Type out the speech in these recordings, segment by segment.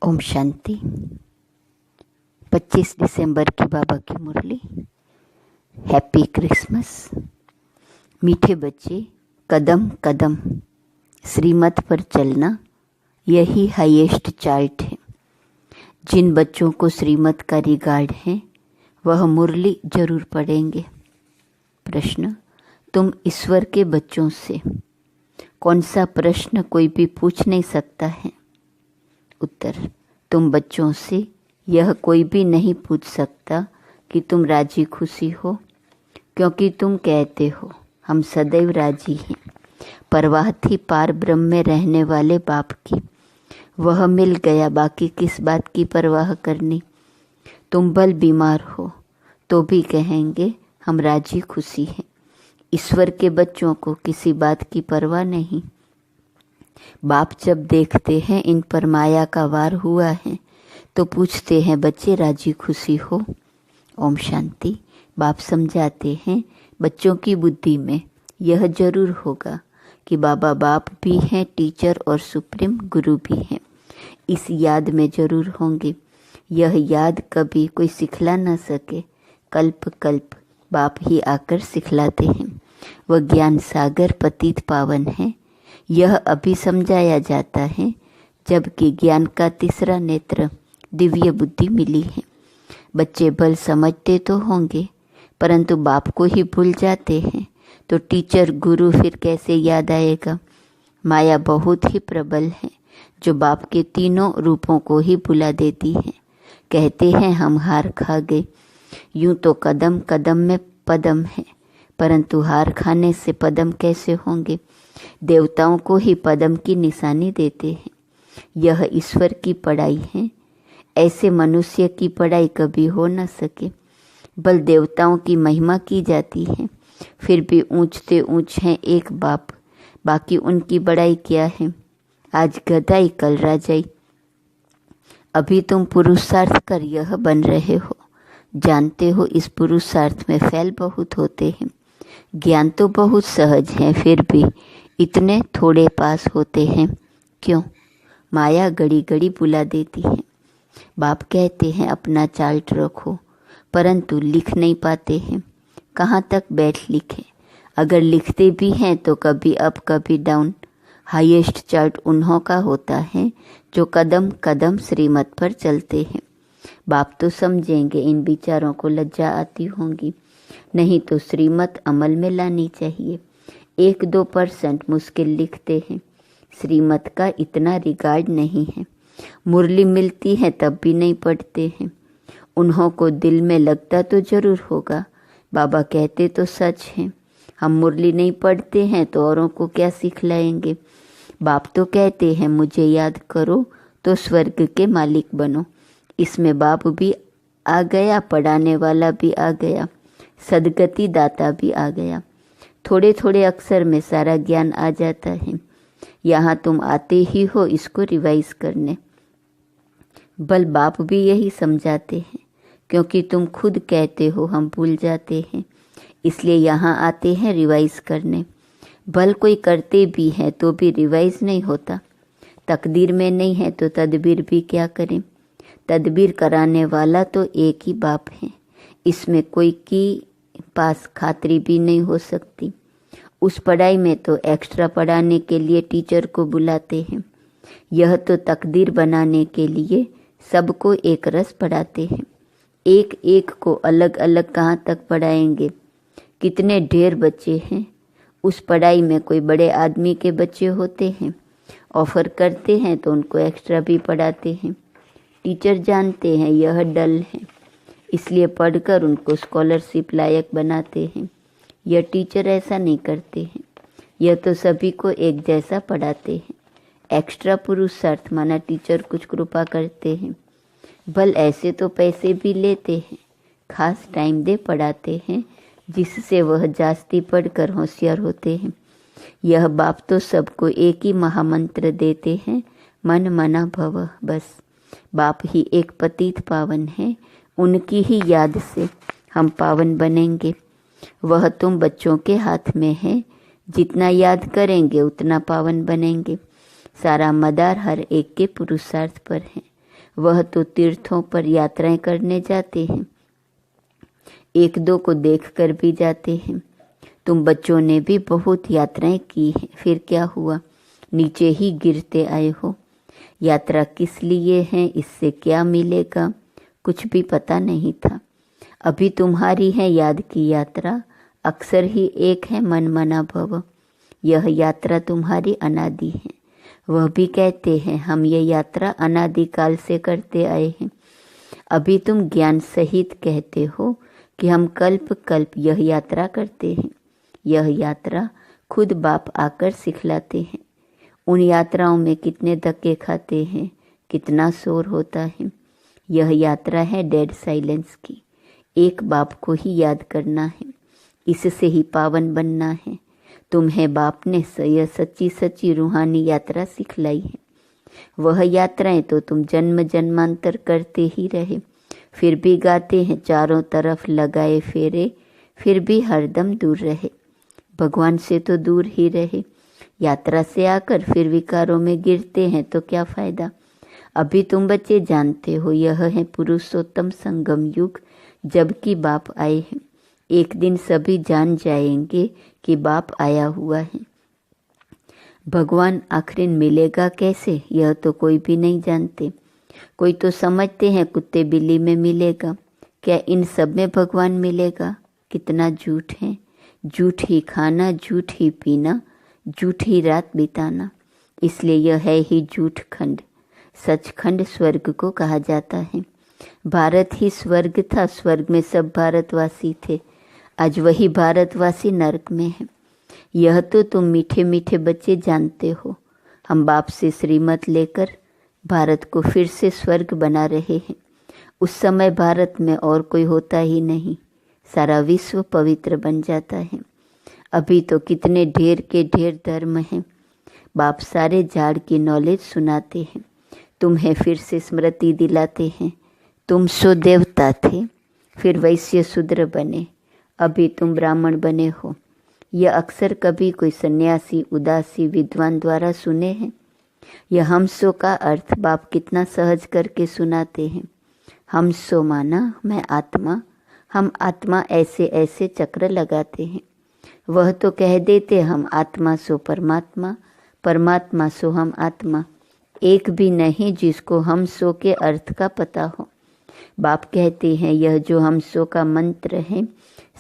ओम शांति। 25 दिसंबर की बाबा की मुरली। Happy Christmas. मीठे बच्चे, कदम कदम श्रीमत पर चलना यही हाईएस्ट चार्ट है। जिन बच्चों को श्रीमत का रिगार्ड है वह मुरली जरूर पढ़ेंगे। प्रश्न: तुम ईश्वर के बच्चों से कौन सा प्रश्न कोई भी पूछ नहीं सकता है? उत्तर: तुम बच्चों से यह कोई भी नहीं पूछ सकता कि तुम राजी खुशी हो, क्योंकि तुम कहते हो हम सदैव राजी हैं। परवाह थी पार ब्रह्म में रहने वाले बाप की, वह मिल गया, बाकी किस बात की परवाह करनी। तुम भल बीमार हो तो भी कहेंगे हम राजी खुशी हैं। ईश्वर के बच्चों को किसी बात की परवाह नहीं। बाप जब देखते हैं इन पर माया का वार हुआ है तो पूछते हैं बच्चे राजी खुशी हो? ओम शांति। बाप समझाते हैं बच्चों की बुद्धि में यह जरूर होगा कि बाबा बाप भी हैं, टीचर और सुप्रीम गुरु भी हैं। इस याद में जरूर होंगे। यह याद कभी कोई सिखला न सके, कल्प कल्प बाप ही आकर सिखलाते हैं। वह ज्ञान सागर पतित पावन है। यह अभी समझाया जाता है जबकि ज्ञान का तीसरा नेत्र दिव्य बुद्धि मिली है। बच्चे भल समझते तो होंगे परंतु बाप को ही भूल जाते हैं तो टीचर गुरु फिर कैसे याद आएगा? माया बहुत ही प्रबल है जो बाप के तीनों रूपों को ही भुला देती है। कहते हैं हम हार खा गए। यूं तो कदम कदम में पदम है, परंतु हार खाने से पदम कैसे होंगे? देवताओं को ही पदम की निशानी देते हैं। यह ईश्वर की पढ़ाई है। ऐसे मनुष्य की पढ़ाई कभी हो न सके। बल देवताओं की महिमा की जाती है, फिर भी ऊंचते ऊंच हैं एक बाप, बाकी उनकी बड़ाई क्या है? आज गदाई कल राजाई। अभी तुम पुरुषार्थ कर यह बन रहे हो। जानते हो इस पुरुषार्थ में फैल बहुत होते हैं। ज्ञान तो बहुत सहज है, फिर भी इतने थोड़े पास होते हैं क्यों? माया घड़ी घड़ी बुला देती है। बाप कहते हैं अपना चार्ट रखो, परंतु लिख नहीं पाते हैं। कहाँ तक बैठ लिखे? अगर लिखते भी हैं तो कभी अप कभी डाउन। हाईएस्ट चार्ट उन्हों का होता है जो कदम कदम श्रीमत पर चलते हैं। बाप तो समझेंगे इन विचारों को लज्जा आती होंगी, नहीं तो श्रीमत अमल में लानी चाहिए। 1-2% मुश्किल लिखते हैं। श्रीमत का इतना रिगार्ड नहीं है। मुरली मिलती है तब भी नहीं पढ़ते हैं। उन्हों को दिल में लगता तो जरूर होगा। बाबा कहते तो सच है। हम मुरली नहीं पढ़ते हैं तो औरों को क्या सिखलाएंगे? बाप तो कहते हैं मुझे याद करो तो स्वर्ग के मालिक बनो। इसमें बाप भी आ गया, पढ़ाने वाला भी आ गया, सदगति दाता भी आ गया। थोड़े थोड़े अक्षर में सारा ज्ञान आ जाता है। यहाँ तुम आते ही हो इसको रिवाइज करने। बल बाप भी यही समझाते हैं, क्योंकि तुम खुद कहते हो हम भूल जाते हैं, इसलिए यहाँ आते हैं रिवाइज करने। भल कोई करते भी हैं तो भी रिवाइज नहीं होता। तकदीर में नहीं है तो तदबीर भी क्या करें? तदबीर कराने वाला तो एक ही बाप है। इसमें कोई की पास खातरी भी नहीं हो सकती। उस पढ़ाई में तो एक्स्ट्रा पढ़ाने के लिए टीचर को बुलाते हैं। यह तो तकदीर बनाने के लिए सबको एक रस पढ़ाते हैं। एक एक को अलग अलग कहाँ तक पढ़ाएंगे? कितने ढेर बच्चे हैं। उस पढ़ाई में कोई बड़े आदमी के बच्चे होते हैं, ऑफर करते हैं तो उनको एक्स्ट्रा भी पढ़ाते हैं। टीचर जानते हैं यह डल है, इसलिए पढ़कर उनको स्कॉलरशिप लायक बनाते हैं। यह टीचर ऐसा नहीं करते हैं। यह तो सभी को एक जैसा पढ़ाते हैं। एक्स्ट्रा पुरुषार्थ माना टीचर कुछ कृपा करते हैं। भल ऐसे तो पैसे भी लेते हैं, खास टाइम दे पढ़ाते हैं जिससे वह जास्ती पढ़कर होशियार होते हैं। यह बाप तो सबको एक ही महामंत्र देते हैं, मन मना भव। बस बाप ही एक पतित पावन है। उनकी ही याद से हम पावन बनेंगे। वह तुम बच्चों के हाथ में है। जितना याद करेंगे उतना पावन बनेंगे। सारा मदार हर एक के पुरुषार्थ पर है। वह तो तीर्थों पर यात्राएं करने जाते हैं, एक दो को देख कर भी जाते हैं। तुम बच्चों ने भी बहुत यात्राएं की हैं, फिर क्या हुआ, नीचे ही गिरते आए हो। यात्रा किस लिए है, इससे क्या मिलेगा, कुछ भी पता नहीं था। अभी तुम्हारी है याद की यात्रा, अक्सर ही एक है मन मना भव। यह यात्रा तुम्हारी अनादि है। वह भी कहते हैं हम ये यात्रा अनादिकाल से करते आए हैं। अभी तुम ज्ञान सहित कहते हो कि हम कल्प कल्प यह यात्रा करते हैं। यह यात्रा खुद बाप आकर सिखलाते हैं। उन यात्राओं में कितने धक्के खाते हैं, कितना शोर होता है। यह यात्रा है डेड साइलेंस की। एक बाप को ही याद करना है, इससे ही पावन बनना है। तुम्हें बाप ने यह सच्ची सच्ची रूहानी यात्रा सिखलाई है। वह यात्राएं तो तुम जन्म जन्मांतर करते ही रहे, फिर भी गाते हैं चारों तरफ लगाए फेरे, फिर भी हरदम दूर रहे। भगवान से तो दूर ही रहे। यात्रा से आकर फिर विकारों में गिरते हैं तो क्या फायदा। अभी तुम बच्चे जानते हो यह है पुरुषोत्तम संगम युग, जबकि बाप आए हैं। एक दिन सभी जान जाएंगे कि बाप आया हुआ है। भगवान आखिर मिलेगा कैसे, यह तो कोई भी नहीं जानते। कोई तो समझते हैं कुत्ते बिल्ली में मिलेगा, क्या इन सब में भगवान मिलेगा। कितना झूठ है। झूठ ही खाना, झूठ ही पीना, झूठ ही रात बिताना। इसलिए यह है ही झूठ खंड। सचखंड स्वर्ग को कहा जाता है। भारत ही स्वर्ग था, स्वर्ग में सब भारतवासी थे। आज वही भारतवासी नरक में है। यह तो तुम मीठे मीठे बच्चे जानते हो। हम बाप से श्रीमत लेकर भारत को फिर से स्वर्ग बना रहे हैं। उस समय भारत में और कोई होता ही नहीं, सारा विश्व पवित्र बन जाता है। अभी तो कितने ढेर के ढेर धर्म हैं। बाप सारे झाड़ की नॉलेज सुनाते हैं, तुम्हें फिर से स्मृति दिलाते हैं। तुम सो देवता थे, फिर वैश्य शूद्र बने, अभी तुम ब्राह्मण बने हो। यह अक्सर कभी कोई सन्यासी उदासी विद्वान द्वारा सुने हैं। यह हमसो का अर्थ बाप कितना सहज करके सुनाते हैं। हमसो माना मैं आत्मा, हम आत्मा ऐसे ऐसे चक्र लगाते हैं। वह तो कह देते हम आत्मा सो परमात्मा, परमात्मा सो हम आत्मा। एक भी नहीं जिसको हम सो के अर्थ का पता हो। बाप कहते हैं यह जो हम सो का मंत्र है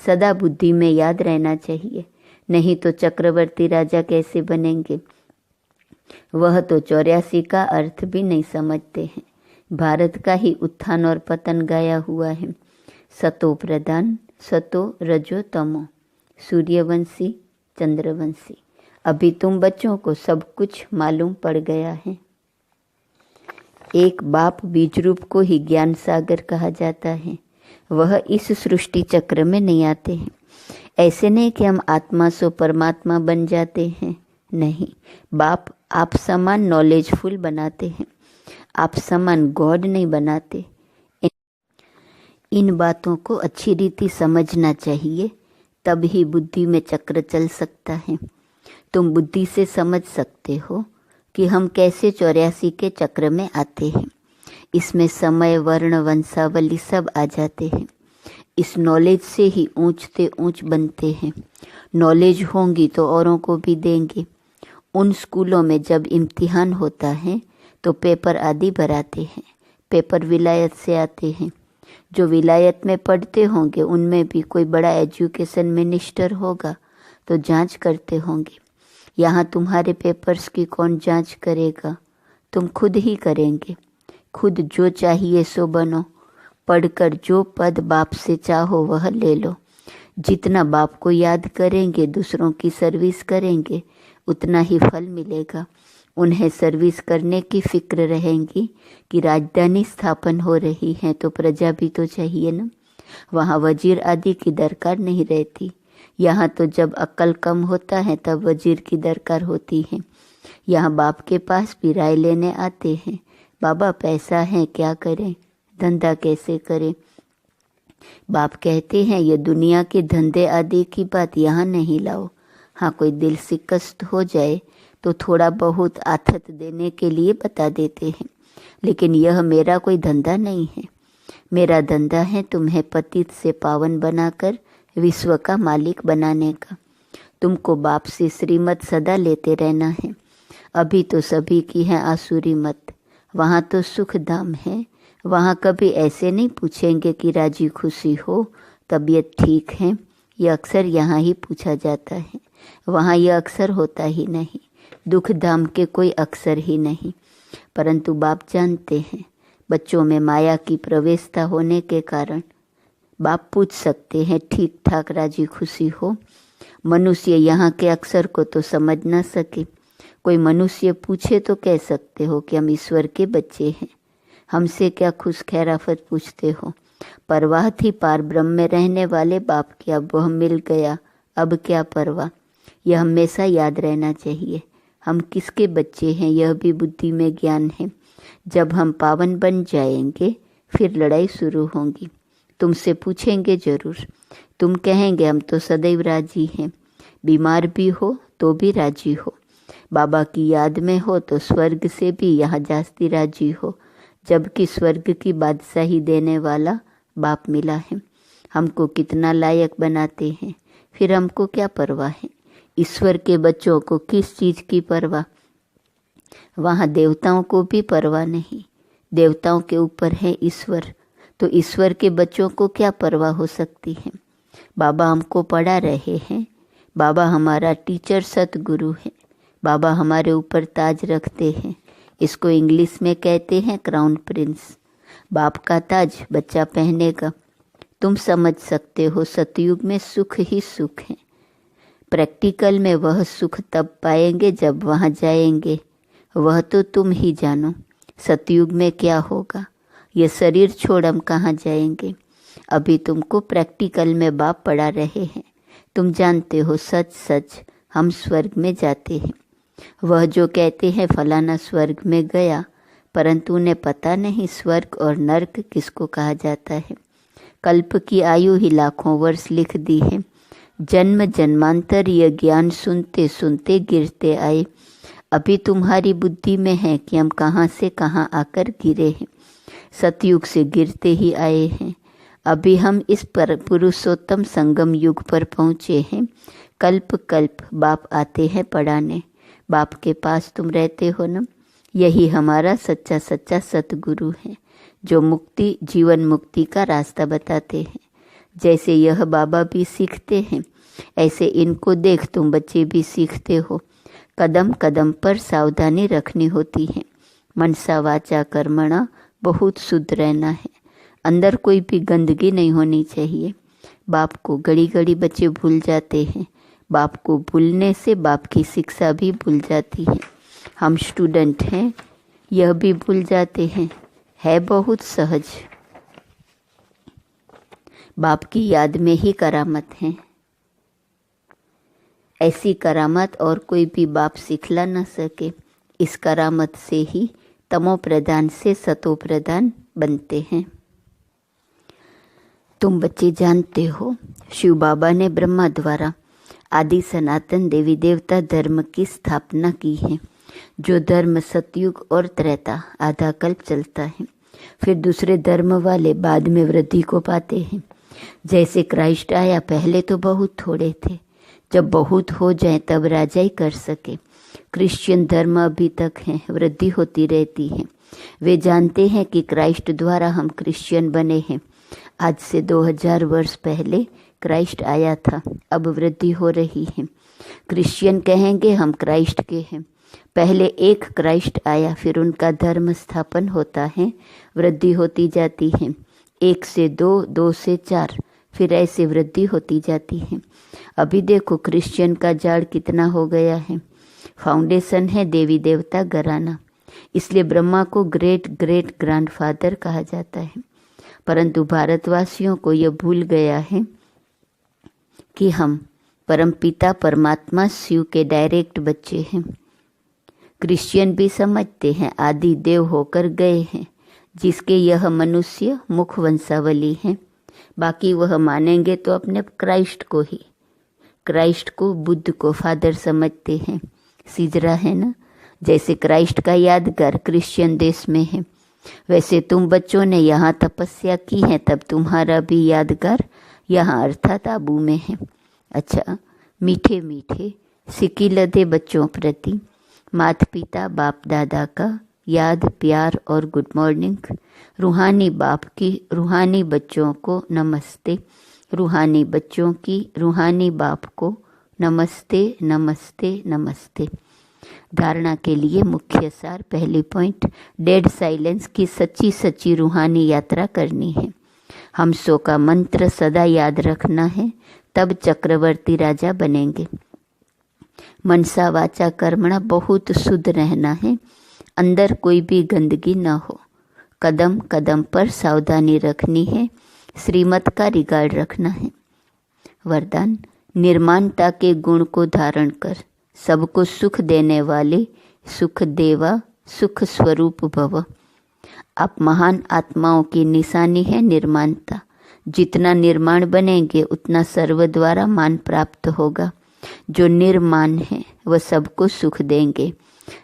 सदा बुद्धि में याद रहना चाहिए, नहीं तो चक्रवर्ती राजा कैसे बनेंगे। वह तो 84 का अर्थ भी नहीं समझते हैं। भारत का ही उत्थान और पतन गाया हुआ है। सतो प्रधान, सतो रजो तमो, सूर्यवंशी चंद्रवंशी। अभी तुम बच्चों को सब कुछ मालूम पड़ गया है। एक बाप बीज रूप को ही ज्ञान सागर कहा जाता है। वह इस सृष्टि चक्र में नहीं आते हैं। ऐसे नहीं कि हम आत्मा सो परमात्मा बन जाते हैं, नहीं। बाप आप समान नॉलेजफुल बनाते हैं, आप समान गॉड नहीं बनाते। इन बातों को अच्छी रीति समझना चाहिए, तब ही बुद्धि में चक्र चल सकता है। तुम बुद्धि से समझ सकते हो कि हम कैसे 84 के चक्र में आते हैं। इसमें समय, वर्ण, वंशावली सब आ जाते हैं। इस नॉलेज से ही ऊंचते ऊंच बनते हैं। नॉलेज होंगी तो औरों को भी देंगे। उन स्कूलों में जब इम्तिहान होता है तो पेपर आदि भराते हैं। पेपर विलायत से आते हैं। जो विलायत में पढ़ते होंगे उनमें भी कोई बड़ा एजुकेशन मिनिस्टर होगा तो जांच करते होंगे। यहाँ तुम्हारे पेपर्स की कौन जांच करेगा, तुम खुद ही करेंगे। खुद जो चाहिए सो बनो। पढ़कर जो पद बाप से चाहो वह ले लो। जितना बाप को याद करेंगे, दूसरों की सर्विस करेंगे, उतना ही फल मिलेगा। उन्हें सर्विस करने की फिक्र रहेगी कि राजधानी स्थापन हो रही है तो प्रजा भी तो चाहिए ना। वहाँ वजीर आदि की दरकार नहीं रहती। यहाँ तो जब अक्ल कम होता है तब वजीर की दरकार होती है। यहाँ बाप के पास भी राय लेने आते हैं, बाबा पैसा है क्या करें, धंधा कैसे करें। बाप कहते हैं ये दुनिया के धंधे आदि की बात यहाँ नहीं लाओ। हाँ कोई दिल शिकस्त हो जाए तो थोड़ा बहुत आथत देने के लिए बता देते हैं। लेकिन यह मेरा कोई धंधा नहीं है। मेरा धंधा है तुम्हें पतित से पावन बनाकर विश्व का मालिक बनाने का। तुमको बाप से श्रीमत सदा लेते रहना है। अभी तो सभी की है आसुरी मत, वहाँ तो सुख धाम है। वहाँ कभी ऐसे नहीं पूछेंगे कि राजी खुशी हो, तबीयत ठीक है। यह अक्सर यहाँ ही पूछा जाता है, वहाँ यह अक्सर होता ही नहीं। दुख धाम के कोई अक्सर ही नहीं। परंतु बाप जानते हैं बच्चों में माया की प्रवेशता होने के कारण बाप पूछ सकते हैं ठीक ठाक राजी खुशी हो। मनुष्य यहाँ के अक्सर को तो समझ न सके। कोई मनुष्य पूछे तो कह सकते हो कि हम ईश्वर के बच्चे हैं, हमसे क्या खुश खैराफत पूछते हो। परवाह थी पार ब्रह्म में रहने वाले बाप की, अब वह मिल गया, अब क्या परवाह। यह हमेशा याद रहना चाहिए। हम किसके बच्चे हैं यह भी बुद्धि में ज्ञान है। जब हम पावन बन जाएंगे फिर लड़ाई शुरू होगी। तुमसे पूछेंगे जरूर, तुम कहेंगे हम तो सदैव राजी हैं। बीमार भी हो तो भी राजी हो, बाबा की याद में हो तो स्वर्ग से भी यहाँ जास्ती राजी हो, जबकि स्वर्ग की बादशाही देने वाला बाप मिला है। हमको कितना लायक बनाते हैं, फिर हमको क्या परवाह है। ईश्वर के बच्चों को किस चीज़ की परवाह। वहाँ देवताओं को भी परवाह नहीं। देवताओं के ऊपर है ईश्वर, तो ईश्वर के बच्चों को क्या परवाह हो सकती है। बाबा हमको पढ़ा रहे हैं, बाबा हमारा टीचर सतगुरु है। बाबा हमारे ऊपर ताज रखते हैं, इसको इंग्लिश में कहते हैं क्राउन प्रिंस। बाप का ताज बच्चा पहनेगा। तुम समझ सकते हो सतयुग में सुख ही सुख है। प्रैक्टिकल में वह सुख तब पाएंगे जब वहाँ जाएंगे, वह तो तुम ही जानो। सतयुग में क्या होगा, ये शरीर छोड़ हम कहाँ जाएंगे। अभी तुमको प्रैक्टिकल में बाप पढ़ा रहे हैं। तुम जानते हो सच सच हम स्वर्ग में जाते हैं। वह जो कहते हैं फलाना स्वर्ग में गया, परंतु उन्हें पता नहीं स्वर्ग और नर्क किसको कहा जाता है। कल्प की आयु ही लाखों वर्ष लिख दी है। जन्म जन्मांतर यह ज्ञान सुनते सुनते गिरते आए। अभी तुम्हारी बुद्धि में है कि हम कहाँ से कहाँ आकर गिरे हैं। सतयुग से गिरते ही आए हैं। अभी हम इस पर पुरुषोत्तम संगम युग पर पहुँचे हैं। कल्प कल्प बाप आते हैं पढ़ाने। बाप के पास तुम रहते हो ना, यही हमारा सच्चा सच्चा सतगुरु है, जो मुक्ति जीवन मुक्ति का रास्ता बताते हैं। जैसे यह बाबा भी सीखते हैं, ऐसे इनको देख तुम बच्चे भी सीखते हो। कदम कदम पर सावधानी रखनी होती है। मनसा वाचा कर्मणा बहुत शुद्ध रहना है। अंदर कोई भी गंदगी नहीं होनी चाहिए। बाप को घड़ी घड़ी बच्चे भूल जाते हैं। बाप को भूलने से बाप की शिक्षा भी भूल जाती है। हम स्टूडेंट हैं, यह भी भूल जाते हैं। है बहुत सहज। बाप की याद में ही करामत है। ऐसी करामत और कोई भी बाप सिखला न सके। इस करामत से ही तमो प्रधान से सतो प्रधान बनते हैं। तुम बच्चे जानते हो शिव बाबा ने ब्रह्मा द्वारा आदि सनातन देवी देवता धर्म की स्थापना की है, जो धर्म सतयुग और त्रेता आधा कल्प चलता है। फिर दूसरे धर्म वाले बाद में वृद्धि को पाते हैं। जैसे क्राइस्ट आया, पहले तो बहुत थोड़े थे, जब बहुत हो जाए तब राजा ही कर सके। क्रिश्चियन धर्म अभी तक है, वृद्धि होती रहती है। वे जानते हैं कि क्राइस्ट द्वारा हम क्रिश्चियन बने हैं। आज से 2000 वर्ष पहले क्राइस्ट आया था, अब वृद्धि हो रही है। क्रिश्चियन कहेंगे हम क्राइस्ट के हैं। पहले एक क्राइस्ट आया, फिर उनका धर्म स्थापन होता है, वृद्धि होती जाती है। 1 से 2, 2 से 4, फिर ऐसे वृद्धि होती जाती है। अभी देखो क्रिश्चियन का जाड़ कितना हो गया है। फाउंडेशन है देवी देवता घराना, इसलिए ब्रह्मा को ग्रेट ग्रेट ग्रैंडफादर कहा जाता है। परंतु भारतवासियों को यह भूल गया है कि हम परमपिता परमात्मा शिव के डायरेक्ट बच्चे हैं। क्रिश्चियन भी समझते हैं आदि देव होकर गए हैं, जिसके यह मनुष्य मुख वंशावली हैं। बाकी वह मानेंगे तो अपने क्राइस्ट को ही, क्राइस्ट को बुद्ध को फादर समझते हैं। सिजरा है ना, जैसे क्राइस्ट का यादगार क्रिश्चियन देश में है, वैसे तुम बच्चों ने यहाँ तपस्या की है, तब तुम्हारा भी यादगार यहाँ अर्थात आबू में है। अच्छा, मीठे मीठे सिकिलधे बच्चों प्रति माता पिता बाप दादा का याद प्यार और गुड मॉर्निंग। रूहानी बाप की रूहानी बच्चों को नमस्ते, रूहानी बच्चों की रूहानी बाप को नमस्ते नमस्ते नमस्ते। धारणा के लिए मुख्य सार, पहली पॉइंट, डेड साइलेंस की सच्ची सच्ची रूहानी यात्रा करनी है। हम सो का मंत्र सदा याद रखना है, तब चक्रवर्ती राजा बनेंगे। मनसा वाचा कर्मणा बहुत शुद्ध रहना है, अंदर कोई भी गंदगी न हो। कदम कदम पर सावधानी रखनी है, श्रीमत का रिगार्ड रखना है। वरदान, निर्माणता के गुण को धारण कर सबको सुख देने वाले सुख देवा सुख स्वरूप भव। आप महान आत्माओं की निशानी है निर्माणता। जितना निर्माण बनेंगे उतना सर्व द्वारा मान प्राप्त होगा। जो निर्माण है वह सबको सुख देंगे।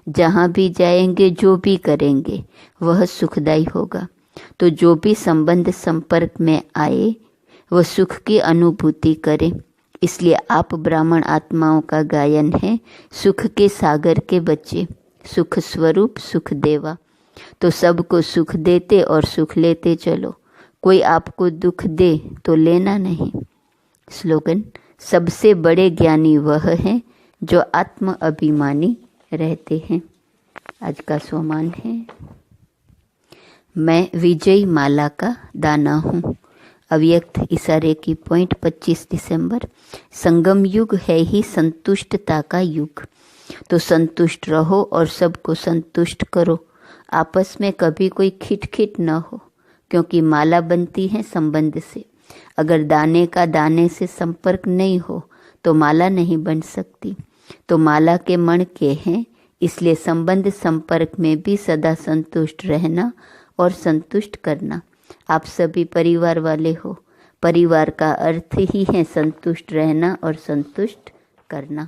जहाँ भी जाएंगे जो भी करेंगे वह सुखदायी होगा। तो जो भी संबंध संपर्क में आए वह सुख की अनुभूति करे। इसलिए आप ब्राह्मण आत्माओं का गायन है, सुख के सागर के बच्चे, सुख स्वरूप सुख देवा। तो सबको सुख देते और सुख लेते चलो। कोई आपको दुख दे तो लेना नहीं। स्लोगन, सबसे बड़े ज्ञानी वह है जो आत्म अभिमानी रहते हैं। आज का सोमान है, मैं विजय माला का दाना हूँ। अव्यक्त इशारे की पॉइंट 25 दिसंबर। संगम युग है ही संतुष्टता का युग। तो संतुष्ट रहो और सबको संतुष्ट करो। आपस में कभी कोई खिटखिट न हो, क्योंकि माला बनती है संबंध से। अगर दाने का दाने से संपर्क नहीं हो तो माला नहीं बन सकती। तो माला के मणके हैं, इसलिए संबंध संपर्क में भी सदा संतुष्ट रहना और संतुष्ट करना। आप सभी परिवार वाले हो। परिवार का अर्थ ही है संतुष्ट रहना और संतुष्ट करना।